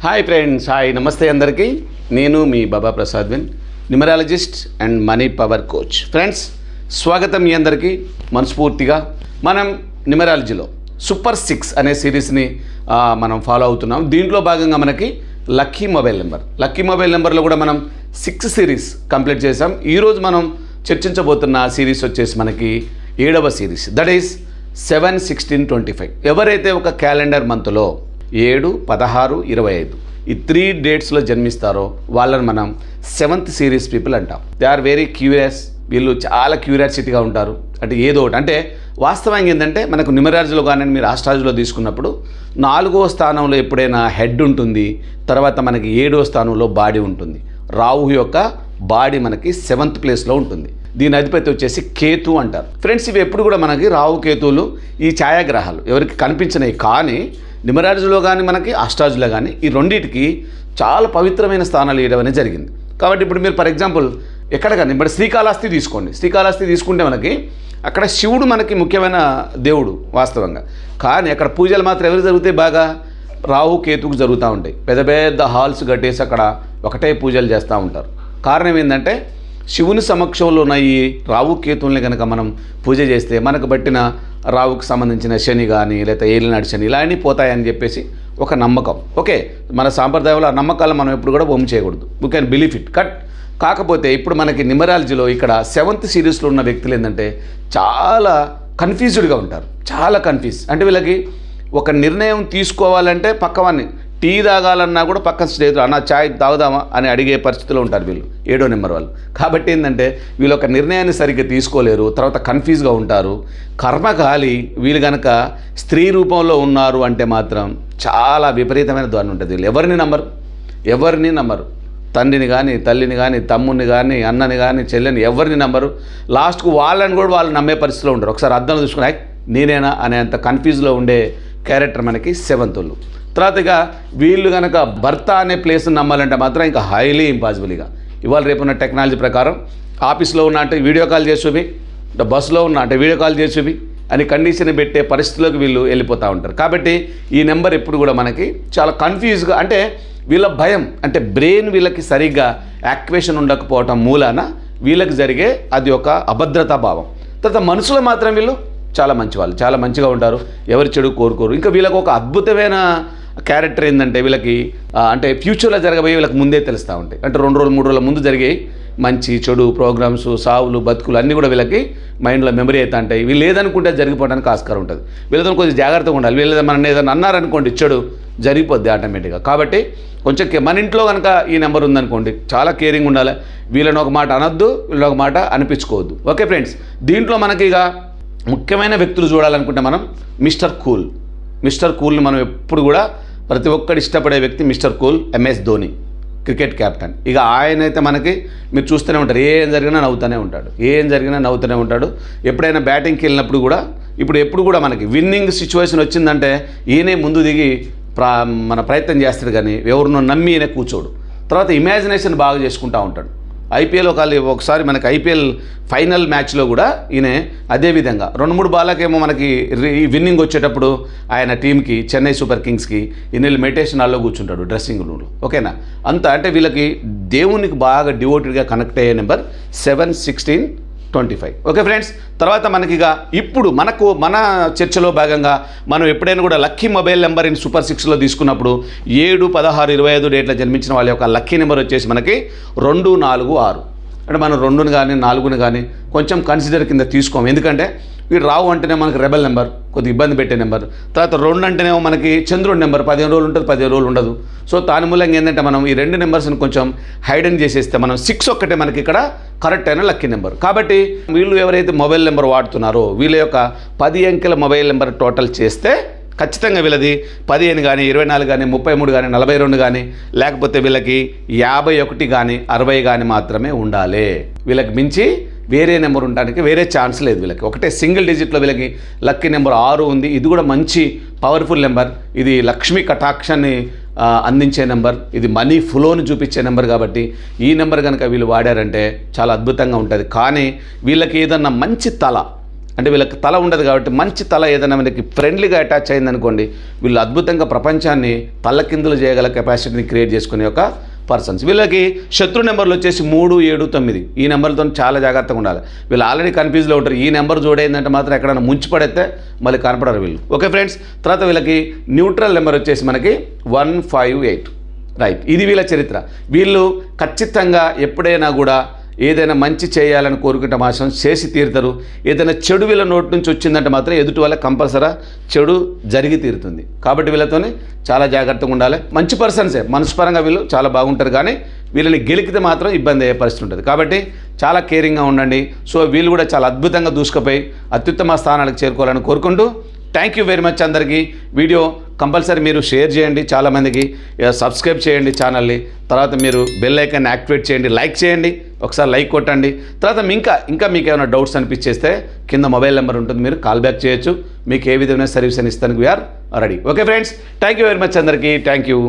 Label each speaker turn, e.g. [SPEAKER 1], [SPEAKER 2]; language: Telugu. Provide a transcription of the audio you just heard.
[SPEAKER 1] హాయ్ ఫ్రెండ్స్, హాయ్ నమస్తే అందరికీ. నేను మీ బాబా ప్రసాద్విన్, numerologist and money power coach. Friends, స్వాగతం మీ అందరికీ మనస్ఫూర్తిగా. మనం న్యూమరాలజీలో సూపర్ 6 అనే సిరీస్ని మనం ఫాలో అవుతున్నాం. దీంట్లో భాగంగా మనకి లక్కీ మొబైల్ నెంబర్లో కూడా మనం 6 సిరీస్ కంప్లీట్ చేసాం. ఈరోజు మనం చర్చించబోతున్న సిరీస్ వచ్చేసి మనకి 7వ సిరీస్, దట్ ఈస్ 7-16-25. ఎవరైతే ఒక క్యాలెండర్ మంత్లో 7, 16, 25 ఈ 3 డేట్స్లో జన్మిస్తారో వాళ్ళని మనం 7th సిరీస్ పీపుల్ అంటాం. They are very curious. వీళ్ళు చాలా క్యూరియాసిటీగా ఉంటారు. అంటే ఏదో ఒకటి అంటే వాస్తవంగా ఏంటంటే మనకు న్యూమరాలజీలో కానీ మీరు ఆస్ట్రాలజీలో తీసుకున్నప్పుడు 4వ స్థానంలో ఎప్పుడైనా హెడ్ ఉంటుంది, తర్వాత మనకి 7వ స్థానంలో బాడీ ఉంటుంది. రాహు యొక్క బాడీ మనకి 7th ప్లేస్లో ఉంటుంది. దీని అధిపతి వచ్చేసి కేతు అంటారు. ఫ్రెండ్స్, ఇవి ఎప్పుడు కూడా మనకి రాహు కేతువులు ఈ ఛాయాగ్రహాలు ఎవరికి కనిపించినాయి, కానీ న్యూమరాలజీలో కానీ మనకి ఆస్ట్రాలజీలో కానీ ఈ రెండింటికి చాలా పవిత్రమైన స్థానాలు ఇవ్వడం అనేది జరిగింది. కాబట్టి ఇప్పుడు మీరు ఫర్ ఎగ్జాంపుల్ ఎక్కడ కానీ ఇప్పుడు శ్రీకాళహస్తి తీసుకోండి. శ్రీకాళహస్తి తీసుకుంటే మనకి అక్కడ శివుడు మనకి ముఖ్యమైన దేవుడు వాస్తవంగా. కానీ అక్కడ పూజలు మాత్రం ఎవరు జరుగుతాయి? బాగా రాహు కేతుకు జరుగుతూ ఉంటాయి. పెద్ద పెద్ద హాల్స్ కట్టేసి అక్కడ ఒకటే పూజలు చేస్తూ ఉంటారు. కారణం ఏంటంటే శివుని సమక్షంలో ఉన్న ఈ రాహు కేతువుల్ని కనుక మనం పూజ చేస్తే మనకు పట్టిన రావుకు సంబంధించిన శని కానీ లేదా ఏలినాటి శని ఇలాంటివి పోతాయని చెప్పేసి ఒక నమ్మకం. ఓకే, మన సాంప్రదాయంలో ఆ నమ్మకాలు మనం ఎప్పుడు కూడా బొమ్మ చేయకూడదు. We can believe it. కాకపోతే ఇప్పుడు మనకి న్యూమరాలజీలో ఇక్కడ 7th సిరీస్లో ఉన్న వ్యక్తులు ఏంటంటే చాలా కన్ఫ్యూజ్డ్గా ఉంటారు. చాలా కన్ఫ్యూజ్. అంటే వీళ్ళకి ఒక నిర్ణయం తీసుకోవాలంటే పక్కవాన్ని టీ తాగాలన్నా కూడా పక్కన స్నేహితులు అన్న చాయ్ తాగుదామా అని అడిగే పరిస్థితిలో ఉంటారు వీళ్ళు 7వ నెంబర్ వాళ్ళు. కాబట్టి ఏంటంటే వీళ్ళు ఒక నిర్ణయాన్ని సరిగ్గా తీసుకోలేరు, తర్వాత కన్ఫ్యూజ్గా ఉంటారు. కర్మకాలి వీళ్ళు కనుక స్త్రీ రూపంలో ఉన్నారు అంటే మాత్రం చాలా విపరీతమైన ధ్వని ఉంటుంది. వీళ్ళు ఎవరిని నమ్మరు. తండ్రిని కానీ, తల్లిని కానీ, తమ్ముడిని కానీ, అన్నని కానీ, చెల్లెని ఎవరిని నమ్మరు. లాస్ట్కు వాళ్ళని కూడా వాళ్ళు నమ్మే పరిస్థితిలో ఉంటారు. ఒకసారి అర్థంలో చూసుకుని నేనేనా అనేంత కన్ఫ్యూజ్లో ఉండే క్యారెక్టర్ మనకి 7th. తర్వాత ఇక వీళ్ళు కనుక భర్త అనే ప్లేస్ని నమ్మాలంటే మాత్రం ఇంకా హైలీ ఇంపాసిబుల్. ఇక ఇవాళ రేపున్న టెక్నాలజీ ప్రకారం ఆఫీస్లో ఉన్న అంటే వీడియో కాల్ చేసి చూపి, బస్సులో ఉన్న అంటే వీడియో కాల్ చేసి చూపి అని కండిషన్ పెట్టే పరిస్థితిలోకి వీళ్ళు వెళ్ళిపోతూ ఉంటారు. కాబట్టి ఈ నెంబర్ ఎప్పుడు కూడా మనకి చాలా కన్ఫ్యూజ్గా, అంటే వీళ్ళ భయం అంటే బ్రెయిన్ వీళ్ళకి సరిగ్గా యాక్టివేషన్ ఉండకపోవటం మూలాన వీళ్ళకి జరిగే అది ఒక అభద్రతా భావం. తర్వాత మనసులో మాత్రం వీళ్ళు చాలా మంచివాళ్ళు, చాలా మంచిగా ఉంటారు, ఎవరి చెడు కోరుకోరు. ఇంకా వీళ్ళకి ఒక అద్భుతమైన క్యారెక్టర్ ఏంటంటే వీళ్ళకి అంటే ఫ్యూచర్లో జరగబోయే వీళ్ళకి ముందే తెలుస్తూ ఉంటాయి. అంటే 2 రోజులు 3 రోజుల ముందు జరిగే మంచి చెడు ప్రోగ్రామ్స్, సావులు, బతుకులు అన్నీ కూడా వీళ్ళకి మైండ్లో మెమరీ అవుతూ ఉంటాయి. వీళ్ళు ఏదనుకుంటే జరిగిపోవడానికి ఆస్కారం ఉంటుంది. వీళ్ళతో కొంచెం జాగ్రత్తగా ఉండాలి. వీళ్ళు మన ఏదైనా అన్నారనుకోండి చెడు జరిగిపోద్ది ఆటోమేటిక్గా. కాబట్టి కొంచెం మన ఇంట్లో కనుక ఈ నెంబర్ ఉందనుకోండి చాలా కేరింగ్ ఉండాలి. వీళ్ళని ఒక మాట అనొద్దు, వీళ్ళని ఒక మాట అనిపించుకోవద్దు. ఓకే ఫ్రెండ్స్, దీంట్లో మనకి ఇక ముఖ్యమైన వ్యక్తులు చూడాలనుకుంటే మనం మిస్టర్ కూల్ని మనం ఎప్పుడు కూడా ప్రతి ఒక్కరు ఇష్టపడే వ్యక్తి mister cool, MS Dhoni, cricket captain. ఇక ఆయన అయితే మనకి మీరు చూస్తూనే ఉంటారు, ఏం జరిగినా నవ్వుతూనే ఉంటాడు. ఎప్పుడైనా బ్యాటింగ్కి వెళ్ళినప్పుడు కూడా ఇప్పుడు ఎప్పుడు కూడా మనకి విన్నింగ్ సిచ్యువేషన్ వచ్చిందంటే ఈయనే ముందు దిగి మన ప్రయత్నం చేస్తాడు, కానీ ఎవరినో నమ్మి ఈయన కూర్చోడు. తర్వాత ఇమాజినేషన్ బాగా చేసుకుంటూ ఉంటాడు. IPL ఒకసారి మనకి IPL ఫైనల్ మ్యాచ్లో కూడా ఈయన అదేవిధంగా 2-3 బాళ్ళకేమో మనకి విన్నింగ్ వచ్చేటప్పుడు ఆయన టీంకి చెన్నై సూపర్ కింగ్స్కి ఈయన మెడిటేషన్ హాల్లో కూర్చుంటాడు డ్రెస్సింగ్ రూమ్లో. ఓకేనా, అంత అంటే వీళ్ళకి దేవునికి బాగా డివోటెడ్గా కనెక్ట్ అయ్యే నెంబర్ 7-16-25. ఓకే ఫ్రెండ్స్, తర్వాత మనకి ఇక ఇప్పుడు మన చర్చలో భాగంగా మనం ఎప్పుడైనా కూడా lucky mobile number in super 6లో తీసుకున్నప్పుడు 7, 16, 25 డేట్ల జన్మించిన వాళ్ళ యొక్క లక్కీ నెంబర్ వచ్చేసి మనకి 2, 4, 6. అంటే మనం 2ని కానీ 4ని కానీ కొంచెం కన్సిడర్ కింద తీసుకోము. ఎందుకంటే వీడు రావు అంటేనే మనకి రెబల్ నెంబర్, కొద్దిగా ఇబ్బంది పెట్టే నెంబర్. తర్వాత 2 అంటేనేమో మనకి చంద్రుడి నెంబర్, 15 రోజులు ఉంటుంది, 15 రోజులు ఉండదు. సో దాని మూలంగా ఏంటంటే మనం ఈ 2 నెంబర్స్ని కొంచెం హైడెన్ చేసేస్తే మనం 6 ఒక్కటే మనకి ఇక్కడ కరెక్ట్ అయిన లక్కీ నెంబర్. కాబట్టి వీళ్ళు ఎవరైతే మొబైల్ నెంబర్ వాడుతున్నారో వీళ్ళ యొక్క 10 అంకెల మొబైల్ నెంబర్ టోటల్ చేస్తే ఖచ్చితంగా వీళ్ళది 15 కానీ 24 కానీ 33 కానీ 42 కానీ లేకపోతే వీళ్ళకి 51 కానీ 60 కానీ మాత్రమే ఉండాలి. వీళ్ళకి మించి వేరే నెంబర్ ఉండడానికి వేరే ఛాన్స్ లేదు. వీళ్ళకి ఒకటే సింగిల్ డిజిట్లో వీళ్ళకి లక్కీ నెంబర్ 6 ఉంది. ఇది కూడా మంచి పవర్ఫుల్ నెంబర్. ఇది లక్ష్మీ కటాక్షాన్ని అందించే నెంబర్, ఇది మనీ ఫ్లోని చూపించే నెంబర్. కాబట్టి ఈ నెంబర్ కనుక వీళ్ళు వాడారంటే చాలా అద్భుతంగా ఉంటుంది. కానీ వీళ్ళకి ఏదన్నా మంచి తల అంటే వీళ్ళకి తల ఉండదు కాబట్టి మంచి తల ఏదైనా మనకి ఫ్రెండ్లీగా అటాచ్ అయిందనుకోండి, వీళ్ళు అద్భుతంగా ప్రపంచాన్ని తల్లకిందులు చేయగల కెపాసిటీని క్రియేట్ చేసుకునే ఒక పర్సన్స్. వీళ్ళకి శత్రు నెంబర్లు వచ్చేసి 3, 7, 9. ఈ నెంబర్లతో చాలా జాగ్రత్తగా ఉండాలి. వీళ్ళు ఆల్రెడీ కన్ఫ్యూజ్లో ఉంటారు. ఈ నెంబర్ జోడైందంటే మాత్రం ఎక్కడైనా ముంచి పడితే మళ్ళీ కనపడరు వీళ్ళు. ఓకే ఫ్రెండ్స్, తర్వాత వీళ్ళకి న్యూట్రల్ నెంబర్ వచ్చేసి మనకి 158. రైట్, ఇది వీళ్ళ చరిత్ర. వీళ్ళు ఖచ్చితంగా ఎప్పుడైనా కూడా ఏదైనా మంచి చేయాలని కోరుకుంటే మాత్రం చేసి తీరుతారు. ఏదైనా చెడు వీళ్ళ నోటి నుంచి వచ్చిందంటే మాత్రం ఎదుటి వాళ్ళ కంపల్సరీ చెడు జరిగి తీరుతుంది. కాబట్టి వీళ్ళతోనే చాలా జాగ్రత్తగా ఉండాలి. మంచి పర్సన్సే, మనస్పరంగా వీళ్ళు చాలా బాగుంటారు, కానీ వీళ్ళని గెలికితే మాత్రం ఇబ్బంది అయ్యే పరిస్థితి ఉంటుంది. కాబట్టి చాలా కేరింగ్గా ఉండండి. సో వీళ్ళు కూడా చాలా అద్భుతంగా దూసుకుపోయి అత్యుత్తమ స్థానాలకు చేరుకోవాలని కోరుకుంటూ థ్యాంక్ యూ వెరీ మచ్ అందరికీ. వీడియో కంపల్సరీ మీరు షేర్ చేయండి, చాలామందికి సబ్స్క్రైబ్ చేయండి ఛానల్ని. తర్వాత మీరు బెల్ ఐకాన్ యాక్టివేట్ చేయండి, లైక్ చేయండి, ఒకసారి లైక్ కొట్టండి. తర్వాత ఇంకా మీకు ఏమైనా డౌట్స్ అనిపించేస్తే కింద మొబైల్ నెంబర్ ఉంటుంది, మీరు కాల్ బ్యాక్ చేయొచ్చు. మీకు ఏ విధమైన సర్వీస్ అని ఇస్తానికి we are ready. Okay friends, thank you very much అందరికీ. Thank you.